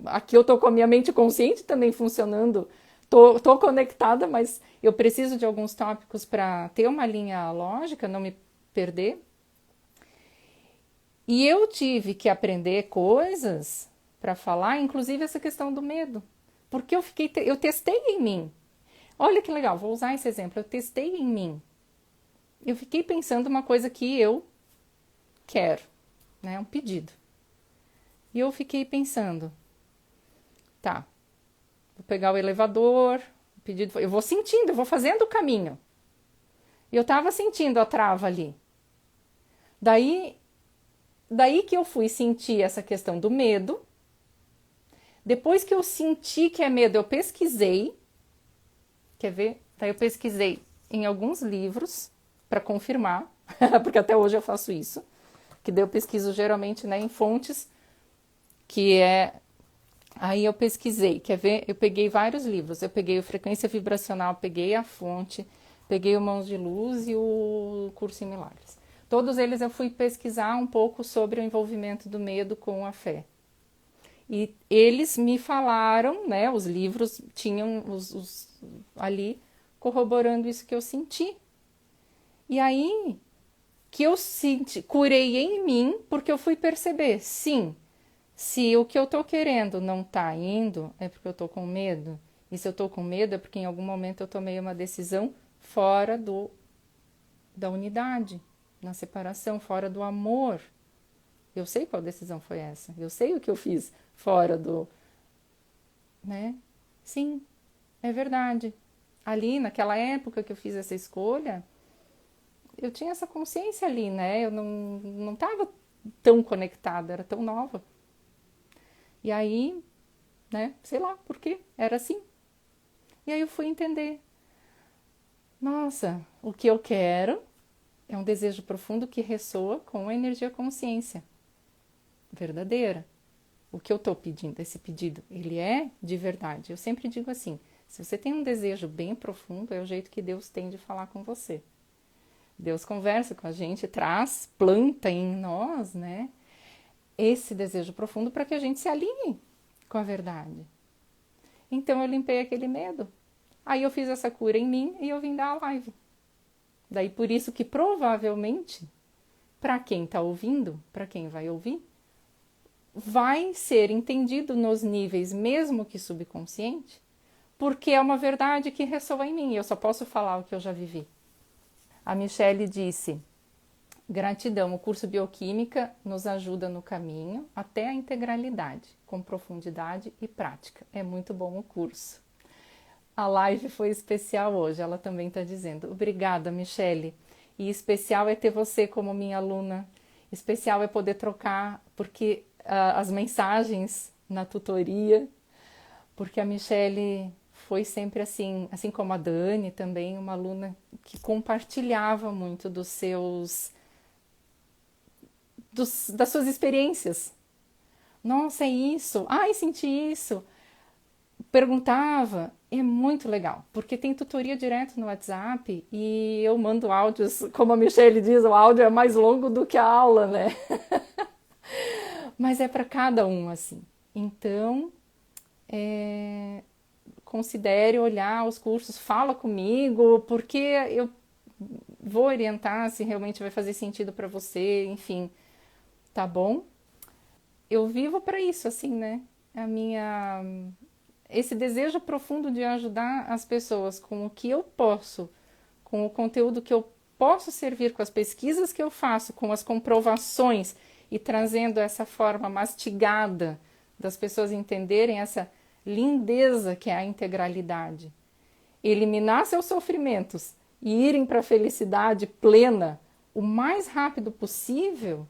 aqui eu tô com a minha mente consciente também funcionando, tô conectada, mas eu preciso de alguns tópicos para ter uma linha lógica, não me perder. E eu tive que aprender coisas para falar, inclusive essa questão do medo, porque eu testei em mim. Olha que legal, vou usar esse exemplo, eu testei em mim. Eu fiquei pensando uma coisa que eu quero, né, um pedido. E eu fiquei pensando, tá, vou pegar o elevador, o pedido, eu vou sentindo, eu vou fazendo o caminho. E eu tava sentindo a trava ali. Daí que eu fui sentir essa questão do medo. Depois que eu senti que é medo, eu pesquisei. Quer ver? Daí eu pesquisei em alguns livros para confirmar, porque até hoje eu faço isso. Que daí eu pesquiso geralmente, né, em fontes que é. Aí eu pesquisei, quer ver? Eu peguei vários livros. Eu peguei o Frequência Vibracional, peguei a fonte, peguei o Mãos de Luz e o Curso em Milagres. Todos eles eu fui pesquisar um pouco sobre o envolvimento do medo com a fé. E eles me falaram, né? Os livros tinham ali corroborando isso que eu senti. E aí que eu senti, curei em mim, porque eu fui perceber, sim, se o que eu tô querendo não tá indo, é porque eu tô com medo. E se eu tô com medo, é porque em algum momento eu tomei uma decisão fora da unidade, na separação, fora do amor. Eu sei qual decisão foi essa. Eu sei o que eu fiz fora do, né? Sim, é verdade. Ali, naquela época que eu fiz essa escolha, eu tinha essa consciência ali, né? Eu não estava tão conectada, era tão nova. E aí, né? Sei lá por quê, era assim. E aí eu fui entender. Nossa, o que eu quero é um desejo profundo que ressoa com a energia consciência verdadeira. O que eu estou pedindo, esse pedido, ele é de verdade. Eu sempre digo assim, se você tem um desejo bem profundo, é o jeito que Deus tem de falar com você. Deus conversa com a gente, traz, planta em nós, né, esse desejo profundo para que a gente se alinhe com a verdade. Então eu limpei aquele medo. Aí eu fiz essa cura em mim e eu vim dar a live. Daí por isso que provavelmente, para quem está ouvindo, para quem vai ouvir, vai ser entendido nos níveis mesmo que subconsciente, porque é uma verdade que ressoa em mim. Eu só posso falar o que eu já vivi. A Michele disse: gratidão, o curso Bioquímica nos ajuda no caminho até a integralidade, com profundidade e prática. É muito bom o curso. A live foi especial hoje, ela também está dizendo. Obrigada, Michele. E especial é ter você como minha aluna. Especial é poder trocar, porque as mensagens na tutoria, porque a Michele foi sempre assim como a Dani também, uma aluna que compartilhava muito das suas experiências. Nossa, é isso. Ai, senti isso. Perguntava, é muito legal, porque tem tutoria direto no WhatsApp e eu mando áudios, como a Michelle diz, o áudio é mais longo do que a aula, né? Mas é para cada um assim. Então, considere olhar os cursos, fala comigo, porque eu vou orientar se realmente vai fazer sentido para você, enfim, tá bom? Eu vivo para isso, assim, né? Esse desejo profundo de ajudar as pessoas com o que eu posso, com o conteúdo que eu posso servir, com as pesquisas que eu faço, com as comprovações e trazendo essa forma mastigada das pessoas entenderem essa lindeza que é a integralidade. Eliminar seus sofrimentos e irem para a felicidade plena o mais rápido possível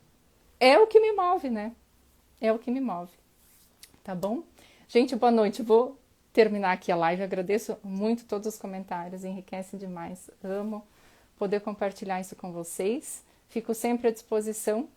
é o que me move, né? É o que me move. Tá bom? Gente, boa noite. Vou terminar aqui a live. Agradeço muito todos os comentários, enriquece demais. Amo poder compartilhar isso com vocês. Fico sempre à disposição